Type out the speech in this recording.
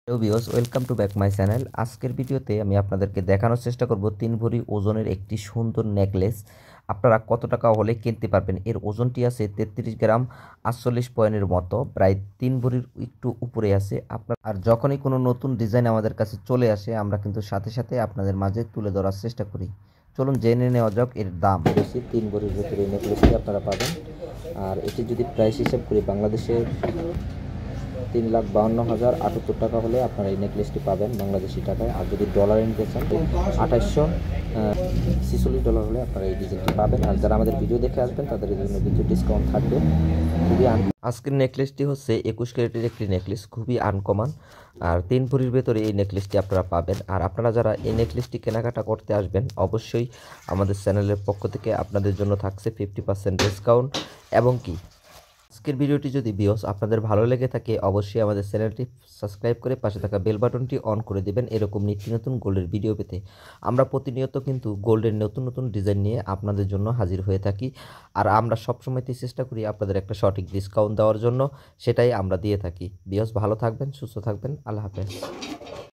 Hello viewers, welcome to back my channel. আজকের ভিডিওতে আমি আপনাদেরকে দেখানোর চেষ্টা করব 3 ভরি ওজনের একটি সুন্দর নেকলেস আপনারা কত টাকা হলে কিনতে পারবেন। এর ওজনটি আছে 33 গ্রাম 48 পয়েন্টের মতো, প্রায় 3 ভরির একটু উপরে আছে। আর যখনই কোনো নতুন ডিজাইন আমাদের কাছে চলে আসে আমরা কিন্তু সাথে সাথে আপনাদের মাঝে তুলে ধরার চেষ্টা করি। চলুন জেনে নেওয়া যাক এর দাম। বেশি 3 ভরির ভেতরে এই নেকলেসটি আপনারা পাবেন। আর এটি যদি প্রাইস হিসাব করি বাংলাদেশের 3,52,078 টাকা হলে আপনারা এই নেকলেসটি পাবেন বাংলাদেশি টাকায়। আর যদি ডলারে নিতে চান $2846 হলে আপনারা এই ডিজাইনটি পাবেন। আর যারা আমাদের ভিডিও দেখে আসবেন তাদের জন্য কিছু ডিসকাউন্ট থাকবে। আজকের নেকলেসটি হচ্ছে 21 ক্যারেটের একটি নেকলেস, খুবই আনকমন। আর 3 ভরির ভেতরে এই নেকলেসটি আপনারা পাবেন। আর আপনারা যারা এই নেকলেসটি কেনাকাটা করতে আসবেন অবশ্যই আমাদের চ্যানেলের পক্ষ থেকে আপনাদের জন্য থাকছে 50% ডিসকাউন্ট। এবং কি আজকের ভিডিওটি যদি ভিউয়ার্স আপনাদের ভালো লেগে থাকে অবশ্যই আমাদের চ্যানেলটি সাবস্ক্রাইব করে পাশে থাকা বেল বাটনটি অন করে দিবেন এরকম নিত্য নতুন গোল্ডের ভিডিও পেতে। আমরা প্রতিনিয়ত কিন্তু গোল্ডের নতুন নতুন ডিজাইন নিয়ে আপনাদের জন্য হাজির হয়ে থাকি। আর আমরা সবসময়তে চেষ্টা করি আপনাদের একটা সঠিক ডিসকাউন্ট দেওয়ার জন্য, সেটাই আমরা দিয়ে থাকি। ভিউয়ার্স ভালো থাকবেন, সুস্থ থাকবেন, আল্লাহ হাফেজ।